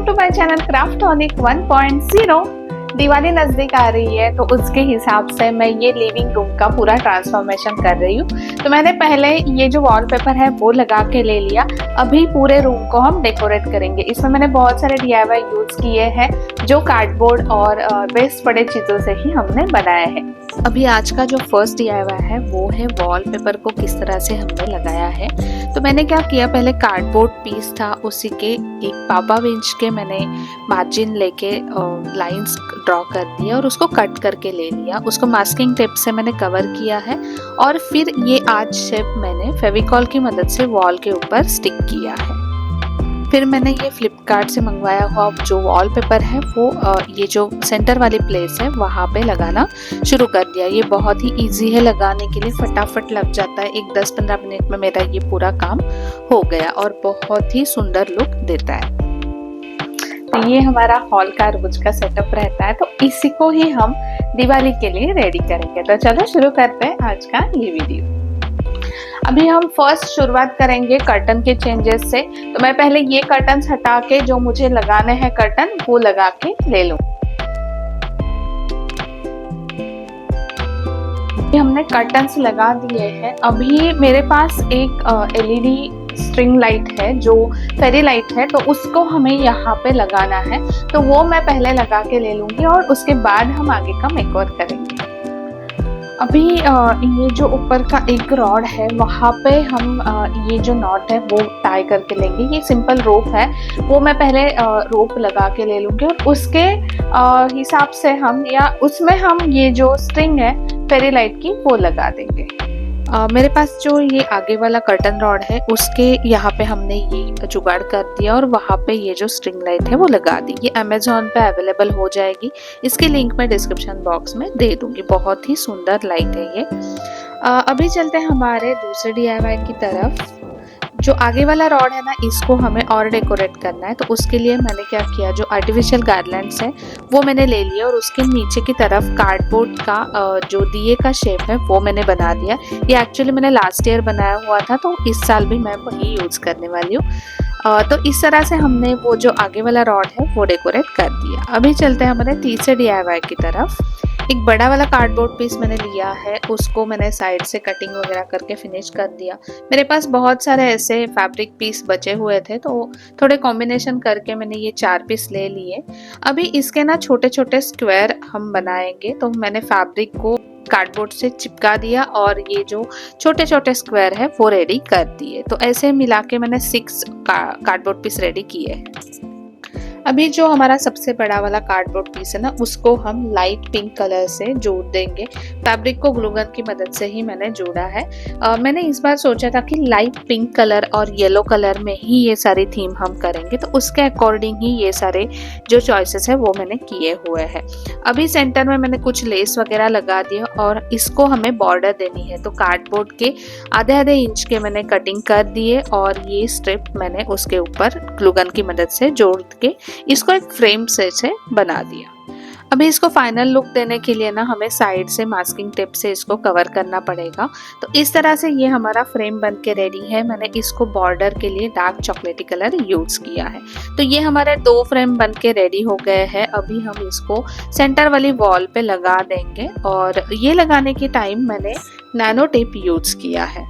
Welcome to my channel Craftonic 1.0। Diwali नजदीक आ रही है तो उसके हिसाब से मैं ये लिविंग रूम का पूरा ट्रांसफॉर्मेशन कर रही हूँ। तो मैंने पहले ये जो वॉलपेपर है वो लगा के ले लिया। अभी पूरे रूम को हम डेकोरेट करेंगे। इसमें मैंने बहुत सारे DIY यूज किए हैं जो कार्डबोर्ड और वेस्ट पड़े चीजों से ही हमने बनाया है। अभी आज का जो फर्स्ट DIY है वो है वॉलपेपर को किस तरह से हमने लगाया है। तो मैंने क्या किया, पहले कार्डबोर्ड पीस था उसी के एक पापा इंच के मैंने मार्जिन लेके लाइंस ड्रॉ कर दिया और उसको कट करके ले लिया। उसको मास्किंग टेप से मैंने कवर किया है और फिर ये आज शेप मैंने फेविकॉल की मदद से वॉल के ऊपर स्टिक किया है। फिर मैंने ये फ्लिपकार्ट से मंगवाया हुआ जो वॉलपेपर है वो ये जो सेंटर वाली प्लेस है वहाँ पे लगाना शुरू कर दिया। ये बहुत ही इजी है लगाने के लिए, फटाफट लग जाता है। एक 10-15 मिनट में मेरा ये पूरा काम हो गया और बहुत ही सुंदर लुक देता है। तो ये हमारा हॉल का रोज का सेटअप रहता है, तो इसी को ही हम दिवाली के लिए रेडी करेंगे। तो चलो शुरू करते हैं आज का ये वीडियो। अभी हम फर्स्ट शुरुआत करेंगे कर्टन के चेंजेस से। तो मैं पहले ये कर्टन्स हटा के जो मुझे लगाने हैं कर्टन वो लगा के ले लूं। हमने कर्टन्स लगा दिए हैं। अभी मेरे पास एक LED स्ट्रिंग लाइट है जो फेरी लाइट है, तो उसको हमें यहाँ पे लगाना है। तो वो मैं पहले लगा के ले लूंगी और उसके बाद हम आगे का मेकओवर करेंगे। अभी ये जो ऊपर का एक रॉड है वहाँ पे हम ये जो नॉट है वो टाई करके लेंगे। ये सिंपल रोप है, वो मैं पहले रोप लगा के ले लूँगी और उसके हिसाब से हम या उसमें हम ये जो स्ट्रिंग है फेरी लाइट की वो लगा देंगे। मेरे पास जो ये आगे वाला कर्टन रॉड है उसके यहाँ पे हमने ये जुगाड़ कर दिया और वहाँ पे ये जो स्ट्रिंग लाइट है वो लगा दी। ये अमेज़ॉन पे अवेलेबल हो जाएगी, इसकी लिंक मैं डिस्क्रिप्शन बॉक्स में दे दूंगी। बहुत ही सुंदर लाइट है ये। अभी चलते हैं हमारे दूसरे DIY की तरफ। जो आगे वाला रॉड है ना, इसको हमें और डेकोरेट करना है। तो उसके लिए मैंने क्या किया, जो आर्टिफिशियल गार्लैंड्स है वो मैंने ले लिया और उसके नीचे की तरफ कार्डबोर्ड का जो दिए का शेप है वो मैंने बना दिया। ये एक्चुअली मैंने लास्ट ईयर बनाया हुआ था, तो इस साल भी मैं वही यूज़ करने वाली हूँ। तो इस तरह से हमने वो जो आगे वाला रॉड है वो डेकोरेट कर दिया। अभी चलते हैं हमारे तीसरे DIY की तरफ। एक बड़ा वाला कार्डबोर्ड पीस मैंने लिया है, उसको मैंने साइड से कटिंग वगैरह करके फिनिश कर दिया। मेरे पास बहुत सारे ऐसे फैब्रिक पीस बचे हुए थे, तो थोड़े कॉम्बिनेशन करके मैंने ये 4 पीस ले लिए। अभी इसके ना छोटे छोटे स्क्वायर हम बनाएंगे, तो मैंने फैब्रिक को कार्डबोर्ड से चिपका दिया और ये जो छोटे छोटे स्क्वायर है वो रेडी कर दिए। तो ऐसे मिला के मैंने 6 कार्डबोर्ड पीस रेडी किए। अभी जो हमारा सबसे बड़ा वाला कार्डबोर्ड पीस है ना, उसको हम लाइट पिंक कलर से जोड़ देंगे। फैब्रिक को ग्लू गन की मदद से ही मैंने जोड़ा है। मैंने इस बार सोचा था कि लाइट पिंक कलर और येलो कलर में ही ये सारी थीम हम करेंगे, तो उसके अकॉर्डिंग ही ये सारे जो चॉइसेस है वो मैंने किए हुए हैं। अभी सेंटर में मैंने कुछ लेस वगैरह लगा दिया और इसको हमें बॉर्डर देनी है। तो कार्डबोर्ड के आधे इंच के मैंने कटिंग कर दिए और ये स्ट्रिप मैंने उसके ऊपर ग्लू गन की मदद से जोड़ के इसको एक फ्रेम से बना दिया। अभी इसको फाइनल लुक देने के लिए ना हमें साइड से मास्किंग टेप से इसको कवर करना पड़ेगा। तो इस तरह से ये हमारा फ्रेम बन के रेडी है। मैंने इसको बॉर्डर के लिए डार्क चॉकलेटी कलर यूज किया है। तो ये हमारे 2 फ्रेम बन के रेडी हो गए हैं। अभी हम इसको सेंटर वाली वॉल पे लगा देंगे और ये लगाने के टाइम मैंने नैनो टेप यूज किया है।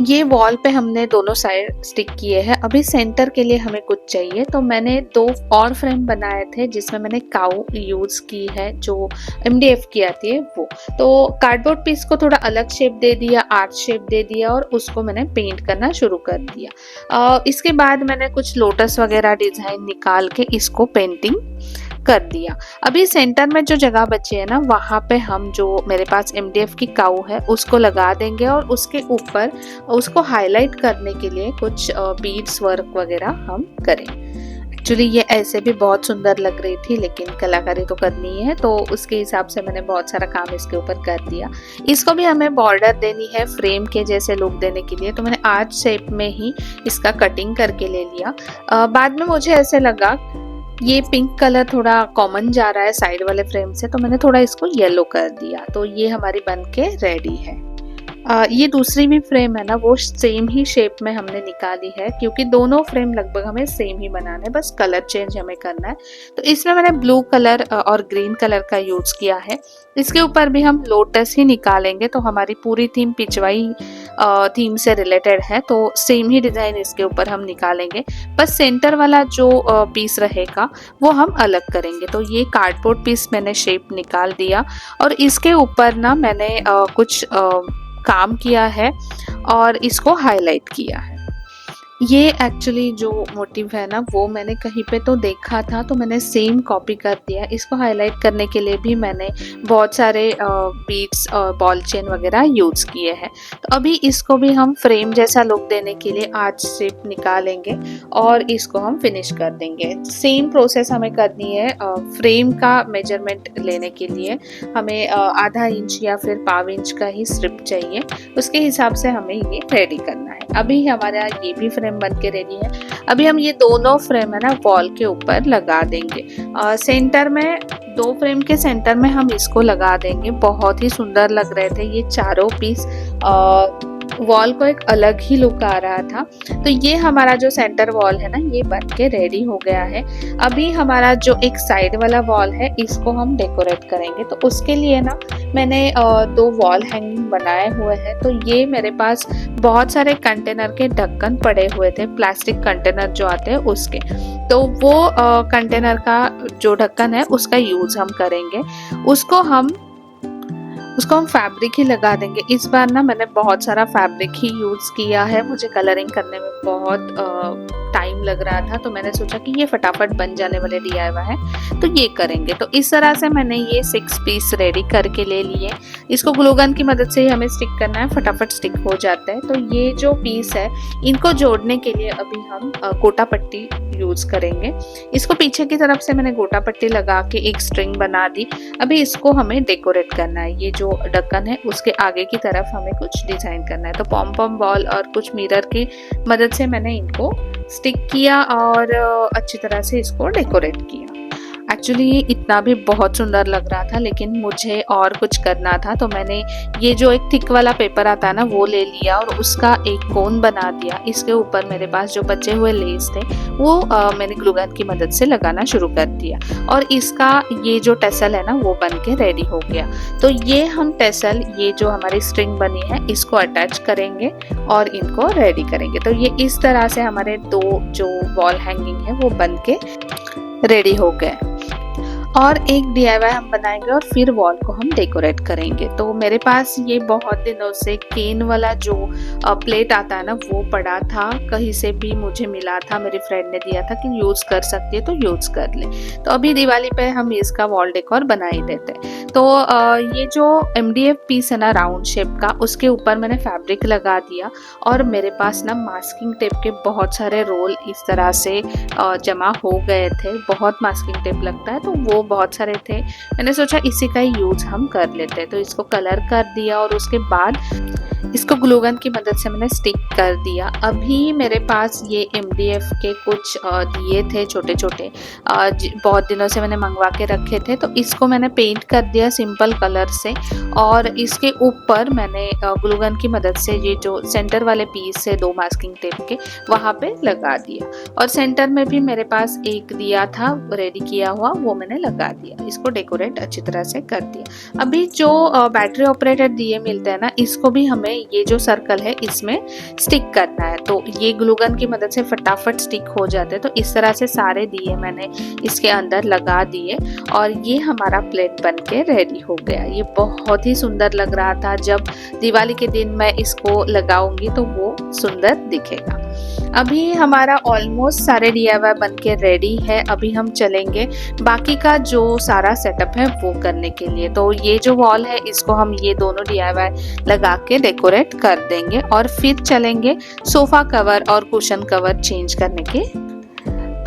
ये वॉल पे हमने दोनों साइड स्टिक किए हैं। अभी सेंटर के लिए हमें कुछ चाहिए, तो मैंने 2 और फ्रेम बनाए थे जिसमें मैंने काऊ यूज की है, जो MDF की आती है वो। तो कार्डबोर्ड पीस को थोड़ा अलग शेप दे दिया, आर्च शेप दे दिया और उसको मैंने पेंट करना शुरू कर दिया। इसके बाद मैंने कुछ लोटस वगैरह डिजाइन निकाल के इसको पेंटिंग कर दिया। अभी सेंटर में जो जगह बची है ना, वहाँ पे हम जो मेरे पास MDF की काऊ है उसको लगा देंगे और उसके ऊपर उसको हाईलाइट करने के लिए कुछ बीड्स वर्क वगैरह हम करें। एक्चुअली ये ऐसे भी बहुत सुंदर लग रही थी, लेकिन कलाकारी तो करनी है, तो उसके हिसाब से मैंने बहुत सारा काम इसके ऊपर कर दिया। इसको भी हमें बॉर्डर देनी है फ्रेम के जैसे लुक देने के लिए, तो मैंने आर्च शेप में ही इसका कटिंग करके ले लिया। बाद में मुझे ऐसे लगा ये पिंक कलर थोड़ा कॉमन जा रहा है साइड वाले फ्रेम से, तो मैंने थोड़ा इसको येलो कर दिया। तो ये हमारी बन के रेडी है। ये दूसरी भी फ्रेम है ना, वो सेम ही शेप में हमने निकाली है, क्योंकि दोनों फ्रेम लगभग हमें सेम ही बनाने हैं, बस कलर चेंज हमें करना है। तो इसमें मैंने ब्लू कलर और ग्रीन कलर का यूज़ किया है। इसके ऊपर भी हम लोटस ही निकालेंगे, तो हमारी पूरी थीम पिछवाई थीम से रिलेटेड है, तो सेम ही डिज़ाइन इसके ऊपर हम निकालेंगे। बस सेंटर वाला जो पीस रहेगा वो हम अलग करेंगे। तो ये कार्डबोर्ड पीस मैंने शेप निकाल दिया और इसके ऊपर ना मैंने कुछ काम किया है और इसको हाईलाइट किया है। ये एक्चुअली जो मोटिव है ना, वो मैंने कहीं पे तो देखा था, तो मैंने सेम कॉपी कर दिया। इसको हाईलाइट करने के लिए भी मैंने बहुत सारे बीड्स और बॉल चेन वगैरह यूज़ किए हैं। तो अभी इसको भी हम फ्रेम जैसा लुक देने के लिए आर्च शेप निकालेंगे और इसको हम फिनिश कर देंगे। सेम प्रोसेस हमें करनी है। फ्रेम का मेजरमेंट लेने के लिए हमें आधा इंच या फिर पाव इंच का ही स्ट्रिप चाहिए, उसके हिसाब से हमें ये रेडी करना है। अभी हमारा ये भी फ्रेम बन के रेडी है। अभी हम ये दोनों फ्रेम है ना वॉल के ऊपर लगा देंगे। सेंटर में, दो फ्रेम के सेंटर में हम इसको लगा देंगे। बहुत ही सुंदर लग रहे थे ये चारों पीस, वॉल को एक अलग ही लुक आ रहा था। तो ये हमारा जो सेंटर वॉल है ना, ये बन के रेडी हो गया है। अभी हमारा जो एक साइड वाला वॉल है, इसको हम डेकोरेट करेंगे। तो उसके लिए ना मैंने दो वॉल हैंगिंग बनाए हुए हैं। तो ये मेरे पास बहुत सारे कंटेनर के ढक्कन पड़े हुए थे, प्लास्टिक कंटेनर जो आते हैं उसके। तो वो कंटेनर का जो ढक्कन है उसका यूज हम करेंगे। उसको हम फैब्रिक ही लगा देंगे। इस बार ना मैंने बहुत सारा फैब्रिक ही यूज़ किया है। मुझे कलरिंग करने में बहुत टाइम लग रहा था, तो मैंने सोचा कि ये फटाफट बन जाने वाले DIY है, तो ये करेंगे। तो इस तरह से मैंने ये 6 पीस रेडी करके ले लिए। इसको ग्लू गन की मदद से ही हमें स्टिक करना है, फटाफट स्टिक हो जाता है। तो ये जो पीस है, इनको जोड़ने के लिए अभी हम गोटा पट्टी यूज़ करेंगे। इसको पीछे की तरफ से मैंने गोटा पट्टी लगा के एक स्ट्रिंग बना दी। अभी इसको हमें डेकोरेट करना है। ये जो ढक्कन है उसके आगे की तरफ हमें कुछ डिजाइन करना है। तो पॉम पॉम बॉल और कुछ मिरर की मदद से मैंने इनको स्टिक किया और अच्छी तरह से इसको डेकोरेट किया। एक्चुअली ये इतना भी बहुत सुंदर लग रहा था, लेकिन मुझे और कुछ करना था। तो मैंने ये जो एक थिक वाला पेपर आता है ना, वो ले लिया और उसका एक कोन बना दिया। इसके ऊपर मेरे पास जो बचे हुए लेस थे वो मैंने ग्लू गन की मदद से लगाना शुरू कर दिया और इसका ये जो टेसल है ना, वो बन के रेडी हो गया। तो ये हम टेसल, ये जो हमारी स्ट्रिंग बनी है, इसको अटैच करेंगे और इनको रेडी करेंगे। तो ये इस तरह से हमारे दो जो वॉल हैंगिंग है वो बन के रेडी हो गए। और एक DIY हम बनाएंगे और फिर वॉल को हम डेकोरेट करेंगे। तो मेरे पास ये बहुत दिनों से केन वाला जो प्लेट आता है ना, वो पड़ा था, कहीं से भी मुझे मिला था, मेरी फ्रेंड ने दिया था कि यूज़ कर सकती है तो यूज़ कर ले। तो अभी दिवाली पे हम इसका वॉल डेकोर बना ही देते। तो ये जो MDF पीस है ना राउंड शेप का, उसके ऊपर मैंने फैब्रिक लगा दिया और मेरे पास ना मास्किंग टेप के बहुत सारे रोल इस तरह से जमा हो गए थे। बहुत मास्किंग टेप लगता है, तो वो बहुत सारे थे। मैंने सोचा इसी का ही यूज हम कर लेते हैं। तो इसको कलर कर दिया और उसके बाद इसको ग्लू गन की मदद से मैंने स्टिक कर दिया। अभी मेरे पास ये MDF के कुछ दिए थे छोटे छोटे, बहुत दिनों से मैंने मंगवा के रखे थे। तो इसको मैंने पेंट कर दिया सिंपल कलर से और इसके ऊपर मैंने ग्लू गन की मदद से ये जो सेंटर वाले पीस है 2 मास्किंग टेप के, वहाँ पे लगा दिया। और सेंटर में भी मेरे पास एक दिया था रेडी किया हुआ, वो मैंने लगा दिया। इसको डेकोरेट अच्छी तरह से कर दिया। अभी जो बैटरी ऑपरेटेड दिए मिलते हैं ना, इसको भी हमें ये जो सर्कल है इसमें स्टिक करना है। तो ये ग्लू गन की मदद से फटाफट स्टिक हो जाते हैं। तो इस तरह से सारे दिए मैंने इसके अंदर लगा दिए और ये हमारा प्लेट बन के रेडी हो गया। ये बहुत ही सुंदर लग रहा था। जब दिवाली के दिन मैं इसको लगाऊंगी तो वो सुंदर दिखेगा। अभी हमारा ऑलमोस्ट सारे DIY बन के रेडी है। अभी हम चलेंगे बाकी का जो सारा सेटअप है वो करने के लिए। तो ये जो वॉल है, इसको हम ये दोनों DIY लगा के डेकोरेट कर देंगे और फिर चलेंगे सोफा कवर और कुशन कवर चेंज करने के।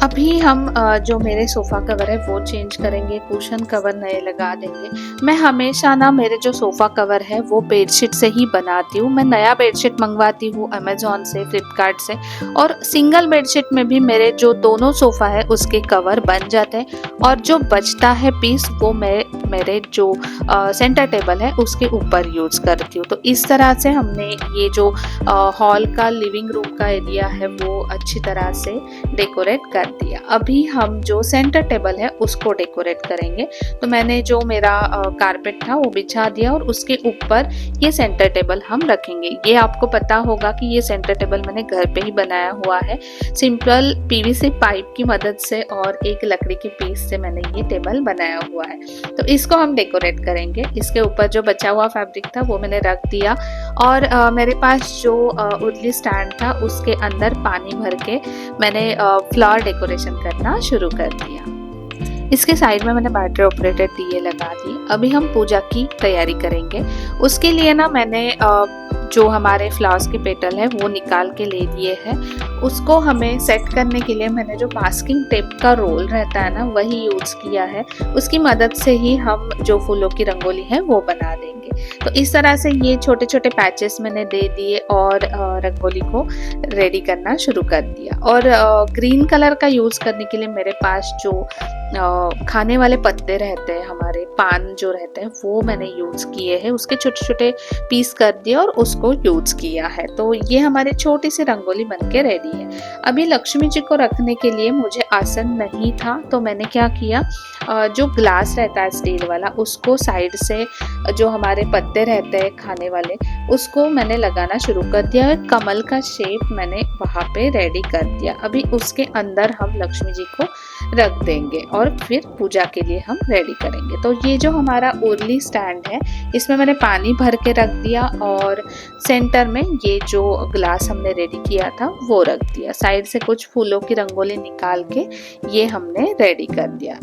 अभी हम जो मेरे सोफ़ा कवर है वो चेंज करेंगे, कुशन कवर नए लगा देंगे। मैं हमेशा ना मेरे जो सोफ़ा कवर है वो बेडशीट से ही बनाती हूँ। मैं नया बेडशीट मंगवाती हूँ अमेज़ॉन से, फ्लिपकार्ट से, और सिंगल बेडशीट में भी मेरे जो दोनों सोफ़ा है उसके कवर बन जाते हैं और जो बचता है पीस वो मैं मेरे जो सेंटर टेबल है उसके ऊपर यूज़ करती हूँ। तो इस तरह से हमने ये जो हॉल का लिविंग रूम का एरिया है वो अच्छी तरह से डेकोरेट कर दिया। अभी हम जो सेंटर टेबल है उसको डेकोरेट करेंगे। तो मैंने जो मेरा कारपेट था वो बिछा दिया और उसके ऊपर ये सेंटर टेबल हम रखेंगे। ये आपको पता होगा कि ये सेंटर टेबल मैंने घर पे ही बनाया हुआ है, सिंपल पीवीसी पाइप की मदद से और एक लकड़ी के पीस से मैंने ये टेबल बनाया हुआ है। तो इसको हम डेकोरेट करेंगे। इसके ऊपर जो बचा हुआ फैब्रिक था वो मैंने रख दिया और मेरे पास जो उर्ली स्टैंड था उसके अंदर पानी भर के मैंने फ्लावर डेकोरेशन करना शुरू कर दिया। इसके साइड में मैंने बैटरी ऑपरेटेड दिए लगा दिए। अभी हम पूजा की तैयारी करेंगे। उसके लिए ना मैंने जो हमारे फ्लावर्स के पेटल है वो निकाल के ले लिए हैं। उसको हमें सेट करने के लिए मैंने जो मास्किंग टेप का रोल रहता है ना वही यूज़ किया है। उसकी मदद से ही हम जो फूलों की रंगोली है वो बना देंगे। तो इस तरह से ये छोटे छोटे पैचेस मैंने दे दिए और रंगोली को रेडी करना शुरू कर दिया। और ग्रीन कलर का यूज़ करने के लिए मेरे पास जो खाने वाले पत्ते रहते हैं, हमारे पान जो रहते हैं वो मैंने यूज़ किए हैं। उसके छोटे छोटे पीस कर दिए और उसको यूज़ किया है। तो ये हमारे छोटी सी रंगोली बनके रेडी है। अभी लक्ष्मी जी को रखने के लिए मुझे आसन नहीं था तो मैंने क्या किया, जो ग्लास रहता है स्टील वाला उसको साइड से जो हमारे पत्ते रहते हैं खाने वाले उसको मैंने लगाना शुरू कर दिया। कमल का शेप मैंने वहाँ पे रेडी कर दिया। अभी उसके अंदर हम लक्ष्मी जी को रख देंगे और फिर पूजा के लिए हम रेडी करेंगे। तो ये जो हमारा उर्ली स्टैंड है इसमें मैंने पानी भर के रख दिया और सेंटर में ये जो ग्लास हमने रेडी किया था वो रख दिया। साइड से कुछ फूलों की रंगोली निकाल के ये हमने रेडी कर दिया।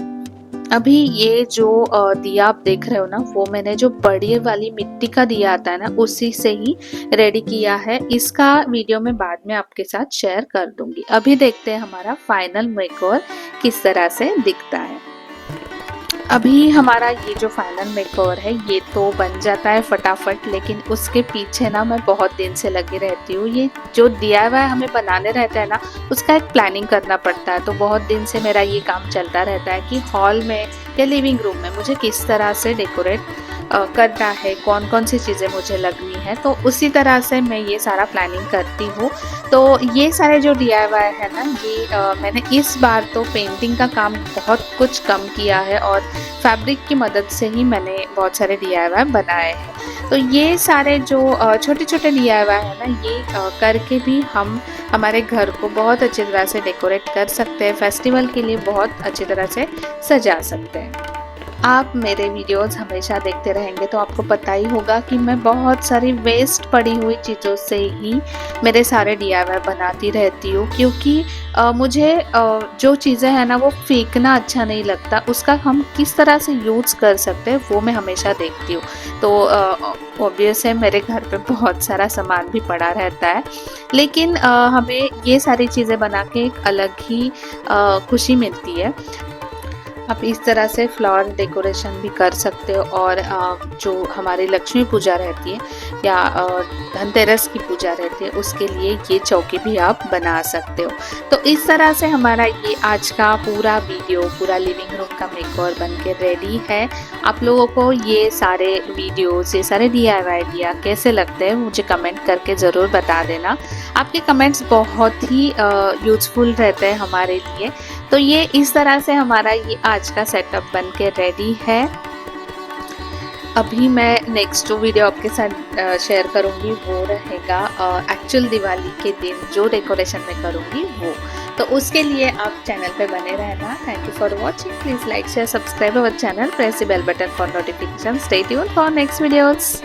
अभी ये जो दिया आप देख रहे हो ना वो मैंने जो बड़ी वाली मिट्टी का दिया आता है ना उसी से ही रेडी किया है। इसका वीडियो मैं बाद में आपके साथ शेयर कर दूंगी। अभी देखते हैं हमारा फाइनल मेकओवर किस तरह से दिखता है। अभी हमारा ये जो फाइनल मेकओवर है ये तो बन जाता है फटाफट, लेकिन उसके पीछे ना मैं बहुत दिन से लगी रहती हूँ। ये जो DIY हमें बनाने रहता है ना उसका एक प्लानिंग करना पड़ता है। तो बहुत दिन से मेरा ये काम चलता रहता है कि हॉल में या लिविंग रूम में मुझे किस तरह से डेकोरेट करना है, कौन कौन सी चीज़ें मुझे लगनी है। तो उसी तरह से मैं ये सारा प्लानिंग करती हूँ। तो ये सारे जो DIY है ना ये मैंने इस बार तो पेंटिंग का काम बहुत कुछ कम किया है और फैब्रिक की मदद से ही मैंने बहुत सारे DIY बनाए हैं। तो ये सारे जो छोटे छोटे DIY है ना ये करके भी हम हमारे घर को बहुत अच्छी तरह से डेकोरेट कर सकते हैं, फेस्टिवल के लिए बहुत अच्छी तरह से सजा सकते हैं। आप मेरे वीडियोस हमेशा देखते रहेंगे तो आपको पता ही होगा कि मैं बहुत सारी वेस्ट पड़ी हुई चीज़ों से ही मेरे सारे DIY बनाती रहती हूँ, क्योंकि मुझे जो चीज़ें हैं ना वो फेंकना अच्छा नहीं लगता। उसका हम किस तरह से यूज़ कर सकते हैं वो मैं हमेशा देखती हूँ। तो ऑब्वियस है मेरे घर पे बहुत सारा सामान भी पड़ा रहता है, लेकिन हमें ये सारी चीज़ें बना के एक अलग ही खुशी मिलती है। आप इस तरह से फ्लावर डेकोरेशन भी कर सकते हो और जो हमारी लक्ष्मी पूजा रहती है या धनतेरस की पूजा रहती है उसके लिए ये चौकी भी आप बना सकते हो। तो इस तरह से हमारा ये आज का पूरा वीडियो, पूरा लिविंग रूम का मेकओवर बनके रेडी है। आप लोगों को ये सारे वीडियोस, ये सारे DIY आइडिया कैसे लगते हैं मुझे कमेंट करके ज़रूर बता देना। आपके कमेंट्स बहुत ही यूज़फुल रहते हैं हमारे लिए। तो ये इस तरह से हमारा ये आज का सेटअप बनके रेडी है। अभी मैं नेक्स्ट जो वीडियो आपके साथ शेयर करूँगी वो रहेगा एक्चुअल दिवाली के दिन जो डेकोरेशन मैं करूँगी वो। तो उसके लिए आप चैनल पे बने रहना। Thank you for watching. Please like share subscribe our channel, press the bell button for notification. Stay tuned for next videos.